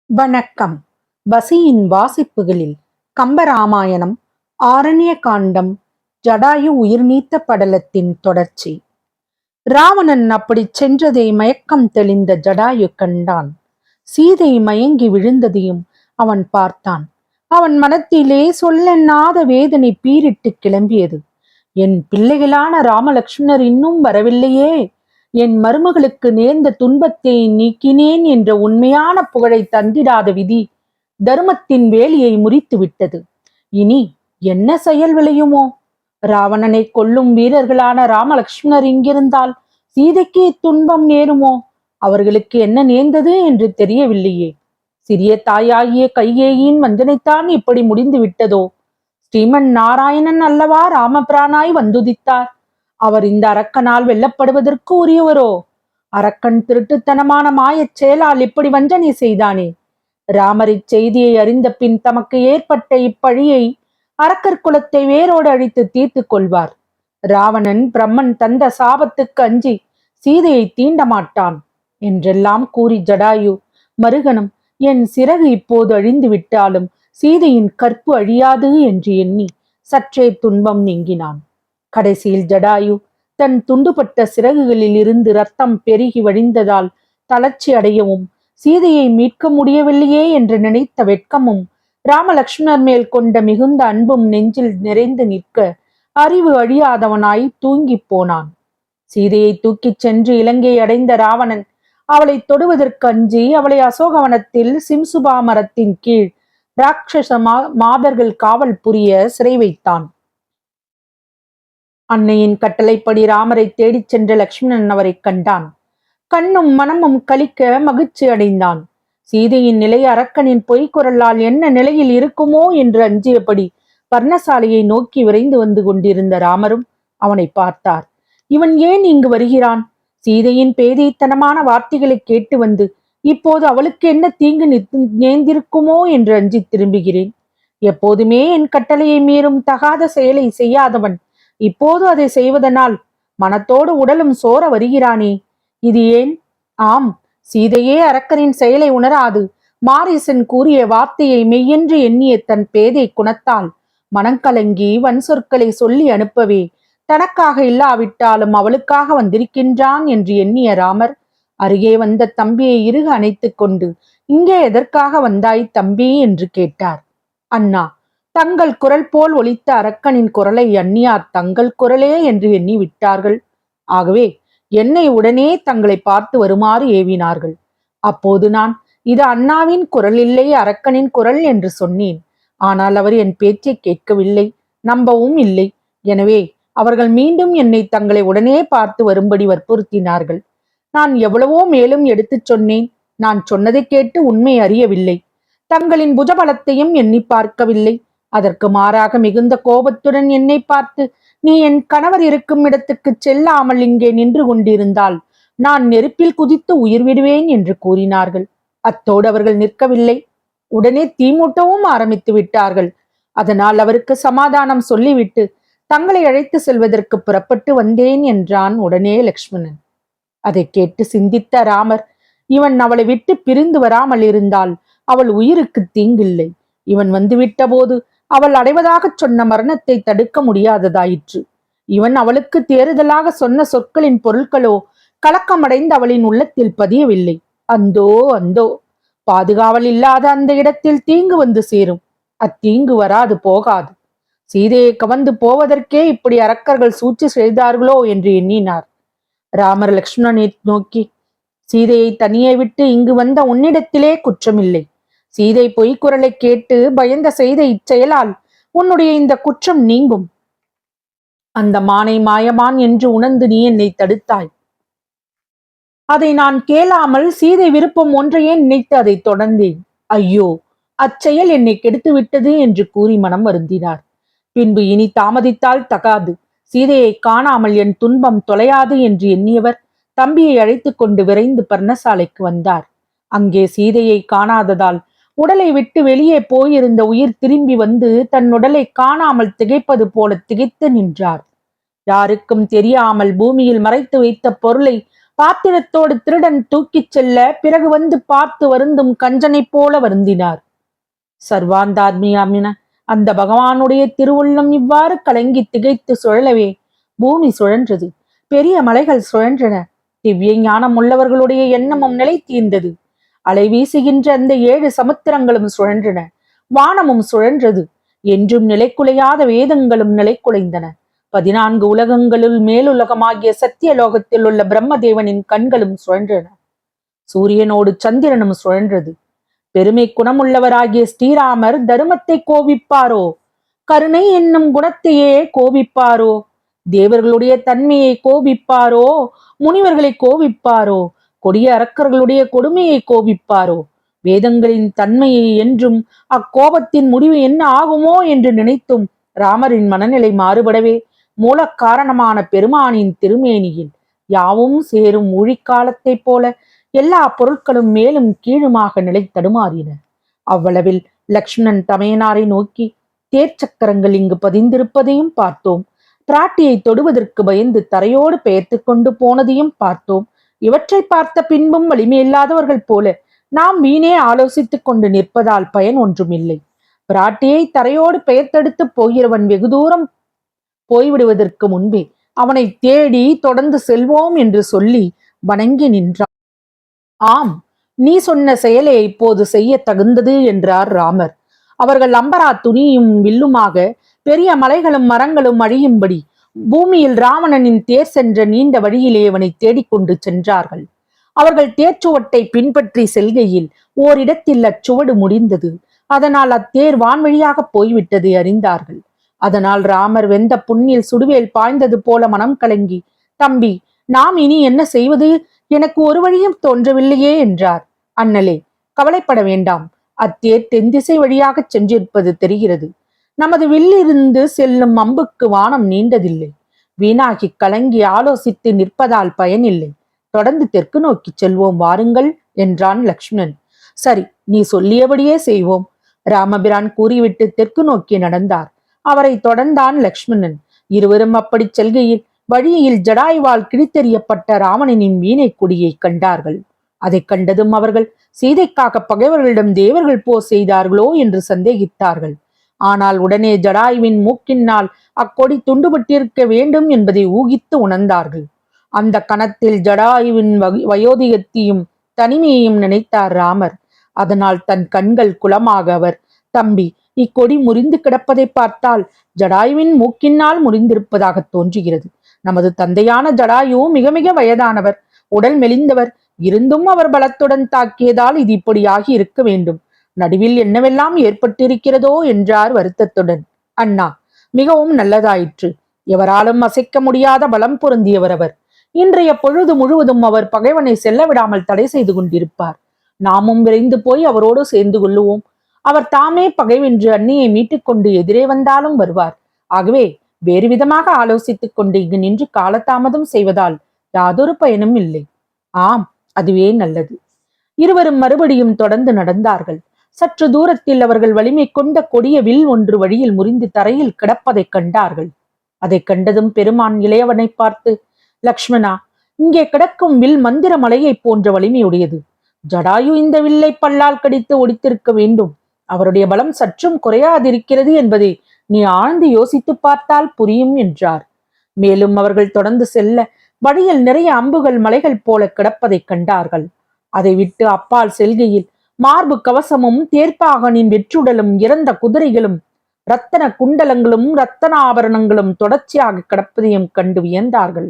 வணக்கம். பசியின் வாசிப்புகளில் கம்பராமாயணம், ஆரண்ய காண்டம், ஜடாயு உயிர் நீத்த படலத்தின் தொடர்ச்சி. ராவணன் அப்படிச் சென்றதை மயக்கம் தெளிந்த ஜடாயு கண்டான். சீதை மயங்கி விழுந்ததையும் அவன் பார்த்தான். அவன் மனத்திலே சொல்லெண்ணாத வேதனை பீரிட்டு கிளம்பியது. என் பிள்ளைகளான ராமலக்ஷ்மணர் இன்னும் வரவில்லையே, என் மருமகளுக்கு நேர்ந்த துன்பத்தை நீக்கினேன் என்ற உண்மையான புகழை தந்திடாத விதி தர்மத்தின் வேலியை முறித்து விட்டது. இனி என்ன செயல் விளையுமோ? ராவணனை கொல்லும் வீரர்களான ராமலக்ஷ்மணர் இங்கிருந்தால் சீதைக்கு துன்பம் நேருமோ? அவர்களுக்கு என்ன நேர்ந்தது என்று தெரியவில்லையே. சிறிய தாயாகிய கைகேயின் வஞ்சனைத்தான் இப்படி முடிந்து விட்டதோ? ஸ்ரீமன் நாராயணன் அல்லவா ராமபிரானாய் வந்துதித்தார். அவர் இந்த அரக்கனால் வெல்லப்படுவதற்கு உரியவரோ? அரக்கன் திருட்டுத்தனமான மாயச் செயலால் இப்படி வஞ்சனை செய்தானே. ராமர் இச்செய்தியை அறிந்த பின் தமக்கு ஏற்பட்ட இப்பழியை அரக்கர் குலத்தை வேரோடு அழித்து தீர்த்து கொள்வார். ராவணன் பிரம்மன் தந்த சாபத்துக்கு அஞ்சி சீதையை தீண்ட மாட்டான் என்றெல்லாம் கூறி ஜடாயு மறுகணம் என் சிறகு இப்போது அழிந்து விட்டாலும் சீதையின் கற்பு அழியாது என்று எண்ணி சற்றே துன்பம் நீங்கினான். கடைசியில் ஜடாயு தன் துண்டுபட்ட சிறகுகளில் இருந்து ரத்தம் பெருகி வழிந்ததால் தளர்ச்சி அடையவும் சீதையை மீட்க முடியவில்லையே என்று நினைத்த வெட்கமும் ராமலக்ஷ்மணர் மேல் கொண்ட மிகுந்த அன்பும் நெஞ்சில் நிறைந்து நிற்க அறிவு அழியாதவனாய் தூங்கி போனான். சீதையை தூக்கிச் சென்று இலங்கை அடைந்த ராவணன் அவளை தொடுவதற்கு அஞ்சி அவளை அசோகவனத்தில் சிம்சுபா மரத்தின் கீழ் ராட்சச மாதர்கள் காவல் புரிய சிறை வைத்தான். அன்னையின் கட்டளைப்படி ராமரை தேடிச் சென்ற லக்ஷ்மணன் அவரை கண்டான். கண்ணும் மனமும் கலிக்க மகிழ்ச்சி அடைந்தான். சீதையின் நிலை அரக்கனின் பொய்க்குரலால் என்ன நிலையில் இருக்குமோ என்று அஞ்சியபடி பர்ணசாலையை நோக்கி விரைந்து வந்து கொண்டிருந்த ராமரும் அவனை பார்த்தார். இவன் ஏன் இங்கு வருகிறான்? சீதையின் பேதைத்தனமான வார்த்தைகளை கேட்டு வந்து இப்போது அவளுக்கு என்ன தீங்கு நேர்ந்திருக்குமோ என்று அஞ்சி திரும்புகிறேன். எப்போதுமே என் கட்டளையை மீறும் தகாத செயலை செய்யாதவன் இப்போது அதை செய்வதனால் மனத்தோடு உடலும் சோர வருகிறானே, இது ஏன்? ஆம், சீதையே அரக்கனின் செயலை உணராது மாரீசன் கூறிய வார்த்தையை மெய்யென்று எண்ணிய தன் பேதை குணத்தால் மனங்கலங்கி வன் சொற்களை சொல்லி அனுப்பவே தனக்காக இல்லாவிட்டாலும் அவளுக்காக வந்திருக்கின்றான் என்று எண்ணிய ராமர் அருகே வந்த தம்பியை இறுக அணைத்து கொண்டு இங்கே எதற்காக வந்தாய் தம்பி என்று கேட்டார். அண்ணா, தங்கள் குரல் போல் ஒலித்த அரக்கனின் குரலை அந்நியார் தங்கள் குரலே என்று எண்ணி விட்டார்கள். ஆகவே என்னை உடனே தங்களை பார்த்து வருமாறு ஏவினார்கள். அப்போது நான் இது அண்ணாவின் குரல் இல்லை, அரக்கனின் குரல் என்று சொன்னேன். ஆனால் அவர் என் பேச்சை கேட்கவில்லை, நம்பவும் இல்லை. எனவே அவர்கள் மீண்டும் என்னை தங்களை உடனே பார்த்து வரும்படி வற்புறுத்தினார்கள். நான் எவ்வளவோ மேலும் எடுத்துச் சொன்னேன். நான் சொன்னதை கேட்டு உண்மை அறியவில்லை. தங்களின் புஜபலத்தையும் எண்ணி பார்க்கவில்லை. அதற்கு மாறாக மிகுந்த கோபத்துடன் என்னை பார்த்து நீ என் கணவர் இருக்கும் இடத்துக்கு செல்லாமல் இங்கே நின்று கொண்டிருந்தால் நான் நெருப்பில் குதித்து உயிர் விடுவேன் என்று கூறினார்கள். அத்தோடு அவர்கள் நிற்கவில்லை, உடனே தீமூட்டவும் ஆரம்பித்து விட்டார்கள். அதனால் அவருக்கு சமாதானம் சொல்லிவிட்டு தங்களை அழைத்து செல்வதற்கு புறப்பட்டு வந்தேன் என்றான் உடனே லக்ஷ்மணன். அதை கேட்டு சிந்தித்த ராமர், இவன் அவளை விட்டு பிரிந்து வராமல் இருந்தால் அவள் உயிருக்கு தீங்கில்லை. இவன் வந்துவிட்ட போது அவள் அடைவதாகச் சொன்ன மரணத்தை தடுக்க முடியாததாயிற்று. இவன் அவளுக்கு தேறுதலாக சொன்ன சொற்களின் பொருட்களோ கலக்கமடைந்து அவளின் உள்ளத்தில் பதியவில்லை. அந்தோ அந்தோ, பாதுகாவல் இல்லாத அந்த இடத்தில் தீங்கு வந்து சேரும். அத்தீங்கு வராது போகாது. சீதையை கவர்ந்து போவதற்கே இப்படி அரக்கர்கள் சூழ்ச்சி செய்தார்களோ என்று எண்ணினார். ராமர் லக்ஷ்மணனை நோக்கி, சீதையை தனியே விட்டு இங்கு வந்த உன்னிடத்திலே குற்றமில்லை. சீதை பொய்க்குரலை கேட்டு பயந்த செய்த இச்செயலால் உன்னுடைய இந்த குற்றம் நீங்கும். அந்த மானை மாயமான் என்று உணர்ந்து நீ என்னை தடுத்தாய். அதை நான் கேளாமல் சீதை விருப்பம் ஒன்றையே நினைத்து அதை தொடர்ந்தேன். ஐயோ, அச்செயல் என்னை கெடுத்து விட்டது என்று கூறி மனம் வருந்தினார். பின்பு இனி தாமதித்தால் தகாது, சீதையை காணாமல் என் துன்பம் தொலையாது என்று எண்ணியவர் தம்பியை அழைத்து கொண்டு விரைந்து பர்ணசாலைக்கு வந்தார். அங்கே சீதையை காணாததால் உடலை விட்டு வெளியே போயிருந்த உயிர் திரும்பி வந்து தன் உடலை காணாமல் திகைப்பது போல திகைத்து நின்றார். யாருக்கும் தெரியாமல் பூமியில் மறைத்து வைத்த பொருளை பாத்திரத்தோடு திருடன் தூக்கிச் செல்ல பிறகு வந்து பார்த்து வருந்தும் கஞ்சனைப் போல வருந்தினார். சர்வாந்தாத்மியாமின அந்த பகவானுடைய திருவுள்ளம் இவ்வாறு கலங்கி திகைத்து சுழலவே பூமி சுழன்றது. பெரிய மலைகள் சுழன்றன. திவ்ய ஞானம் உள்ளவர்களுடைய எண்ணமும் நிலை தீர்ந்தது. அலை வீசுகின்ற அந்த 7 சமுத்திரங்களும் சுழன்றன. வானமும் சுழன்றது. என்றும் நிலைக்குலையாத வேதங்களும் நிலைக்குலைந்தன. 14 உலகங்களுள் மேலுலகமாகிய சத்தியலோகத்தில் உள்ள பிரம்மதேவனின் கண்களும் சுழன்றன. சூரியனோடு சந்திரனும் சுழன்றது. பெருமை குணமுள்ளவராகிய ஸ்ரீராமர் தருமத்தை கோபிப்பாரோ, கருணை என்னும் குணத்தையே கோபிப்பாரோ, தேவர்களுடைய தன்மையை கோபிப்பாரோ, முனிவர்களை கோபிப்பாரோ, கொடிய அரக்கர்களுடைய கொடுமையை கோபிப்பாரோ, வேதங்களின் தன்மையை என்றும் அக்கோபத்தின் முடிவு என்ன ஆகுமோ என்று நினைத்தும் ராமரின் மனநிலை மாறுபடவே மூல காரணமான பெருமானின் திருமேனியில் யாவும் சேரும் ஊழிக்காலத்தைப் போல எல்லா பொருட்களும் மேலும் கீழுமாக நிலை தடுமாறின. அவ்வளவில் லக்ஷ்மணன் தமையனாரை நோக்கி, தேர்ச்சக்கரங்கள் இங்கு பதிந்திருப்பதையும் பார்த்தோம். பிராட்டியை தொடுவதற்கு பயந்து தரையோடு பெயர்த்து கொண்டு போனதையும் பார்த்தோம். இவற்றை பார்த்த பின்பும் வலிமையில்லாதவர்கள் போல நாம் வீணே ஆலோசித்துக் கொண்டு நிற்பதால் பயன் ஒன்றுமில்லை. பிராட்டியை தரையோடு பெயர்த்தெடுத்து போகிறவன் வெகு தூரம் போய்விடுவதற்கு முன்பே அவனை தேடி தொடர்ந்து செல்வோம் என்று சொல்லி வணங்கி நின்றான். ஆம், நீ சொன்ன செயலை இப்போது செய்ய தகுந்தது என்றார் ராமர். அவர்கள் அம்பரா துணியும் வில்லுமாக பெரிய மலைகளும் மரங்களும் அழியும்படி பூமியில் ராவணனின் தேர் சென்ற நீண்ட வழியிலே அவனை தேடிக்கொண்டு சென்றார்கள். அவர்கள் தேர்ச்சுவட்டை பின்பற்றி செல்கையில் ஓரிடத்தில் அச்சுவடு முடிந்தது. அதனால் அத்தேர் வான்வழியாக போய்விட்டதை அறிந்தார்கள். அதனால் ராமர் வெந்த புண்ணில் சுடுவேல் பாய்ந்தது போல மனம் கலங்கி, தம்பி, நாம் இனி என்ன செய்வது? எனக்கு ஒரு வழியும் தோன்றவில்லையே என்றார். அண்ணலே, கவலைப்பட வேண்டாம். அத்தேர் தென்திசை வழியாக சென்றிருப்பது தெரிகிறது. நமது வில்லிருந்து செல்லும் அம்புக்கு வானம் நீண்டதில்லை. வீணாகி கலங்கி ஆலோசித்து நிற்பதால் பயனில்லை. தொடர்ந்து தெற்கு நோக்கி செல்வோம், வாருங்கள் என்றான் லக்ஷ்மணன். சரி, நீ சொல்லியபடியே செய்வோம். ராமபிரான் கூறிவிட்டு தெற்கு நோக்கி நடந்தார். அவரை தொடர்ந்தான் லக்ஷ்மணன். இருவரும் அப்படி செல்கையில் வழியில் ஜடாயுவால் கிழித்தெறியப்பட்ட ராவணனின் வீணை கொடியை கண்டார்கள். அதை கண்டதும் அவர்கள் சீதைக்காக பகைவர்களிடம் தேவர்கள் போர் செய்தார்களோ என்று சந்தேகித்தார்கள். ஆனால் உடனே ஜடாயுவின் மூக்கினால் அக்கொடி துண்டுபட்டிருக்க வேண்டும் என்பதை ஊகித்து உணர்ந்தார்கள். அந்த கணத்தில் ஜடாயுவின் வயோதிகத்தையும் தனிமையையும் நினைத்தார் ராமர். அதனால் தன் கண்கள் குளமாக அவர், தம்பி, இக்கொடி முறிந்து கிடப்பதை பார்த்தால் ஜடாயுவின் மூக்கினால் முறிந்திருப்பதாக தோன்றுகிறது. நமது தந்தையான ஜடாயு மிக மிக வயதானவர், உடல் மெலிந்தவர். இருந்தும் அவர் பலத்துடன் தாக்கியதால் இது இப்படியாகி இருக்க வேண்டும். நடுவில் என்னவெல்லாம் ஏற்பட்டிருக்கிறதோ என்றார் வருத்தத்துடன். அண்ணா, மிகவும் நல்லதாயிற்று. எவராலும் அசைக்க முடியாத பலம் பொருந்தியவர் அவர். இன்றைய பொழுது முழுவதும் அவர் பகைவனை செல்ல விடாமல் தடை செய்து கொண்டிருப்பார். நாமும் விரைந்து போய் அவரோடு சேர்ந்து கொள்ளுவோம். அவர் தாமே பகைவென்று அன்னியை மீட்டுக் கொண்டு எதிரே வந்தாலும் வருவார். ஆகவே வேறு விதமாக ஆலோசித்துக் கொண்டு இங்கு நின்று காலதாமதம் செய்வதால் யாதொரு பயனும் இல்லை. ஆம், அதுவே நல்லது. இருவரும் மறுபடியும் தொடர்ந்து நடந்தார்கள். சற்று தூரத்தில் அவர்கள் வலிமை கொண்ட கொடிய வில் ஒன்று வழியில் முறிந்து தரையில் கிடப்பதைக் கண்டார்கள். அதை கண்டதும் பெருமான் இளையவனை பார்த்து, லக்ஷ்மணா, இங்கே கிடக்கும் வில் மந்திர மலையை போன்ற வலிமையுடையது. ஜடாயு இந்த வில்லை பல்லால் கடித்து ஒடித்திருக்க வேண்டும். அவருடைய பலம் சற்றும் குறையாதிருக்கிறது என்பதை நீ ஆழ்ந்து யோசித்து பார்த்தால் புரியும் என்றார். மேலும் அவர்கள் தொடர்ந்து செல்ல வழியில் நிறைய அம்புகள் மலைகள் போல கிடப்பதைக் கண்டார்கள். அதை விட்டு அப்பால் செல்கையில் மார்பு கவசமும் தேர்ப்பாகனின் வெற்றுடலும் இறந்த குதிரைகளும் இரத்தன குண்டலங்களும் இரத்தன ஆபரணங்களும் தொடர்ச்சியாக கிடப்பதையும் கண்டு வியந்தார்கள்.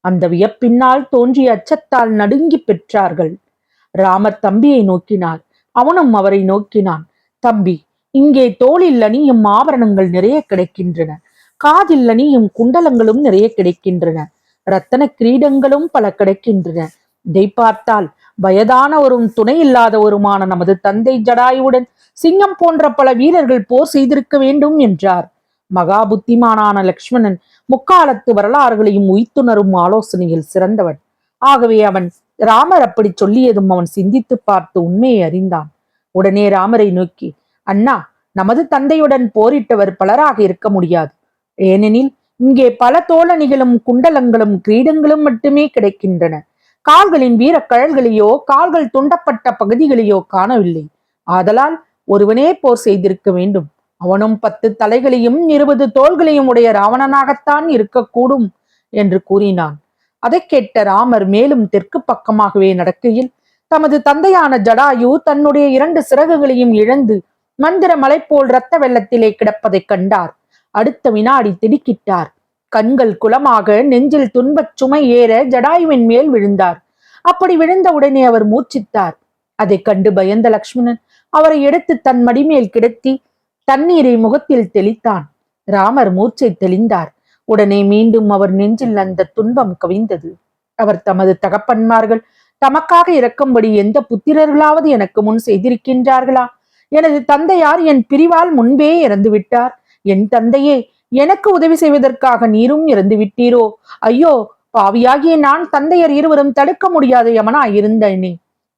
அந்த வியப்பினால் தோன்றிய அச்சத்தால் நடுங்கி பெற்றார்கள். ராமர் தம்பியை நோக்கினார். அவனும் அவரை நோக்கினான். தம்பி, இங்கே தோளில் அணியும் ஆபரணங்கள் நிறைய கிடைக்கின்றன. காதில் அணியும் குண்டலங்களும் நிறைய கிடைக்கின்றன. இரத்தன கிரீடங்களும் பல கிடைக்கின்றன. இதை பார்த்தால் வயதானவரும் துணை இல்லாதவருமான நமது தந்தை ஜடாயுவுடன் சிங்கம் போன்ற பல வீரர்கள் போர் செய்திருக்க வேண்டும் என்றார். மகா புத்திமானான லக்ஷ்மணன் முக்காலத்து வரலாறுகளையும் உய்த்துணரும் ஆலோசனையில் சிறந்தவன். ஆகவே அவன் ராமர் அப்படி சொல்லியதும் அவன் சிந்தித்து பார்த்து உண்மையை அறிந்தான். உடனே ராமரை நோக்கி, அண்ணா, நமது தந்தையுடன் போரிட்டவர் பலராக இருக்க முடியாது. ஏனெனில் இங்கே பல தோளணிகளும் குண்டலங்களும் கிரீடங்களும் மட்டுமே கிடைக்கின்றன. கால்களின் வீரக்கழல்களையோ கால்கள் துண்டப்பட்ட பகுதிகளையோ காணவில்லை. ஆதலால் ஒருவனே போர் செய்திருக்க வேண்டும். அவனும் 10 தலைகளையும் 20 தோள்களையும் உடைய ராவணனாகத்தான் இருக்கக்கூடும் என்று கூறினான். அதை கேட்ட ராமர் மேலும் தெற்கு பக்கமாகவே நடக்கையில் தமது தந்தையான ஜடாயு தன்னுடைய 2 சிறகுகளையும் இழந்து மந்திர மலை போல் இரத்த வெள்ளத்திலே கிடப்பதைக் கண்டார். அடுத்த வினாடி திடுக்கிட்டார். கண்கள் குளமாக நெஞ்சில் துன்பச் சுமை ஏற ஜடாயுவின் மேல் விழுந்தார். அப்படி விழுந்தவுடனே அவர் மூச்சித்தார். அதைக் கண்டு பயந்த லக்ஷ்மணன் அவரை எடுத்து தன் மடிமேல் கிடத்தி தண்ணீரை முகத்தில் தெளித்தான். ராமர் மூச்சை தெளிந்தார். உடனே மீண்டும் அவர் நெஞ்சில் அந்த துன்பம் கவிந்தது. அவர் தமது தகப்பன்மார்கள் தமக்காக இறக்கும்படி எந்த புத்திரர்களாவது எனக்கு முன் செய்திருக்கின்றார்களா? எனது தந்தையார் என் பிரிவால் முன்பே இறந்து விட்டார். என் தந்தையே, எனக்கு உதவி செய்வதற்காக நீரும் இறந்து விட்டீரோ? ஐயோ, பாவியாகிய நான் தந்தையர் இருவரும் தடுக்க முடியாத யமனாயிருந்தேனே.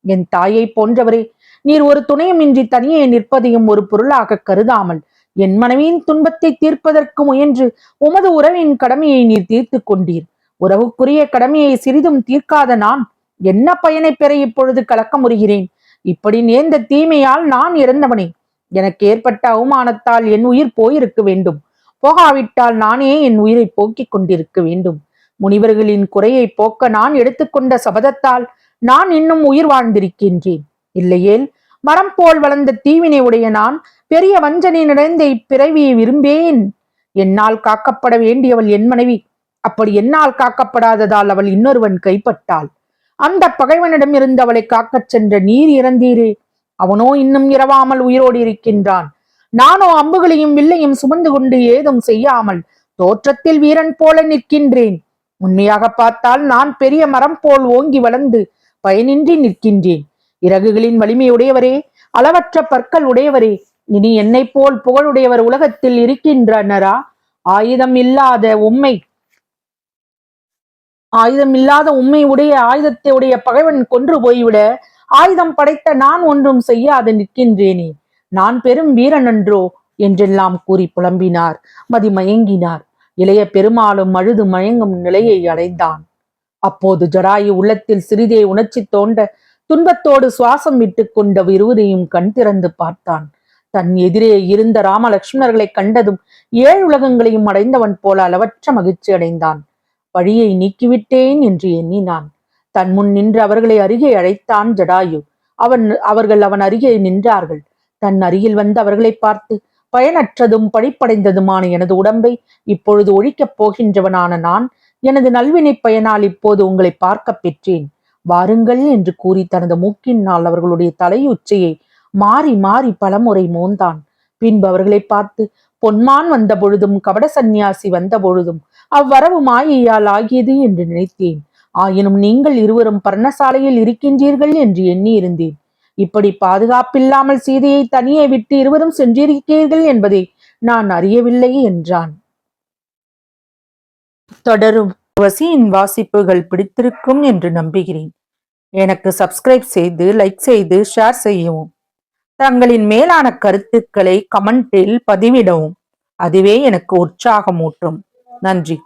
என் தாயை போன்றவரே, நீர் ஒரு துணையுமின்றி தனியே நிற்பதையும் ஒரு பொருளாக கருதாமல் என் மனைவியின் துன்பத்தை தீர்ப்பதற்கு முயன்று உமது உறவின் கடமையை நீர் தீர்த்து கொண்டீர். உறவுக்குரிய கடமையை சிறிதும் தீர்க்காத நான் என்ன பயனை பெற இப்பொழுது கலக்க முறுகிறேன்? இப்படி நேர்ந்த தீமையால் நான் இறந்தவனே. எனக்கு ஏற்பட்ட அவமானத்தால் என் உயிர் போயிருக்க வேண்டும். போகாவிட்டால் நானே என் உயிரை போக்கிக் கொண்டிருக்க வேண்டும். முனிவர்களின் குறையை போக்க நான் எடுத்துக்கொண்ட சபதத்தால் நான் இன்னும் உயிர் வாழ்ந்திருக்கின்றேன். இல்லையேல் மரம் போல் வளர்ந்த தீவினை உடைய நான் பெரிய வஞ்சனை நிறைந்த இப்பிறவியை விரும்பேன். என்னால் காக்கப்பட வேண்டியவள் என் மனைவி. அப்படி என்னால் காக்கப்படாததால் அவள் இன்னொருவன் கைப்பட்டாள். அந்த பகைவனிடம் இருந்து அவளை காக்கச் சென்ற நீர் இறந்தீரே. அவனோ இன்னும் இரவாமல் உயிரோடு இருக்கின்றான். நானோ அம்புகளையும் வில்லையும் சுமந்து கொண்டு ஏதும் செய்யாமல் தோற்றத்தில் வீரன் போல நிற்கின்றேன். உண்மையாக பார்த்தால் நான் பெரிய மரம் போல் ஓங்கி வளர்ந்து பயனின்றி நிற்கின்றேன். இறகுகளின் வலிமையுடையவரே, அளவற்ற பற்கள் உடையவரே, இனி என்னை போல் புகழுடையவர் உலகத்தில் இருக்கின்றனரா? ஆயுதம் இல்லாத உம்மை உடைய ஆயுதத்தை உடைய பகைவன் கொன்று போய்விட ஆயுதம் படைத்த நான் ஒன்றும் செய்யாது நிற்கின்றேனே. நான் பெரும் வீரனன்றோ என்றெல்லாம் கூறி புலம்பினார். மதிமயங்கினார். இளைய பெருமாளும் அழுது மயங்கும் நிலையை அடைந்தான். அப்போது ஜடாயு உள்ளத்தில் சிறிதே உணர்ச்சி தோண்ட துன்பத்தோடு சுவாசம் விட்டு கொண்ட இருவரையும் கண் திறந்து பார்த்தான். தன் எதிரே இருந்த ராமலட்சுமணர்களை கண்டதும் 7 உலகங்களையும் அடைந்தவன் போல அளவற்ற மகிழ்ச்சி அடைந்தான். வழியை நீக்கிவிட்டேன் என்று எண்ணினான். தன் முன் நின்று அவர்களை அருகே அழைத்தான் ஜடாயு. அவர்கள் அவன் அருகே நின்றார்கள். தன் அருகில் வந்து அவர்களை பார்த்து, பயனற்றதும் படிப்படைந்ததுமான எனது உடம்பை இப்பொழுது ஒழிக்கப் போகின்றவனான நான் எனது நல்வினை பயனால் இப்போது உங்களை பார்க்க பெற்றேன். வாருங்கள் என்று கூறி தனது மூக்கினால் அவர்களுடைய தலையுச்சியை மாறி மாறி பலமுறை மோந்தான். பின்பு அவர்களை பார்த்து, பொன்மான் வந்த பொழுதும் கபட சந்நியாசி வந்த பொழுதும் அவ்வரவு மாயையால் ஆகியது என்று நினைத்தேன். ஆயினும் நீங்கள் இருவரும் பர்ணசாலையில் இருக்கின்றீர்கள் என்று எண்ணி இருந்தேன். இப்படி பாதுகாப்பில்லாமல் சீதையை தனியே விட்டு இருவரும் சென்றிருக்கிறீர்கள் என்பதை நான் அறியவில்லை என்றான். தொடரும் வசியின் வாசிப்புகள் பிடித்திருக்கும் என்று நம்புகிறேன். எனக்கு சப்ஸ்கிரைப் செய்து, லைக் செய்து, ஷேர் செய்யவும். தங்களின் மேலான கருத்துக்களை கமெண்டில் பதிவிடவும். அதுவே எனக்கு உற்சாகமூட்டும். நன்றி.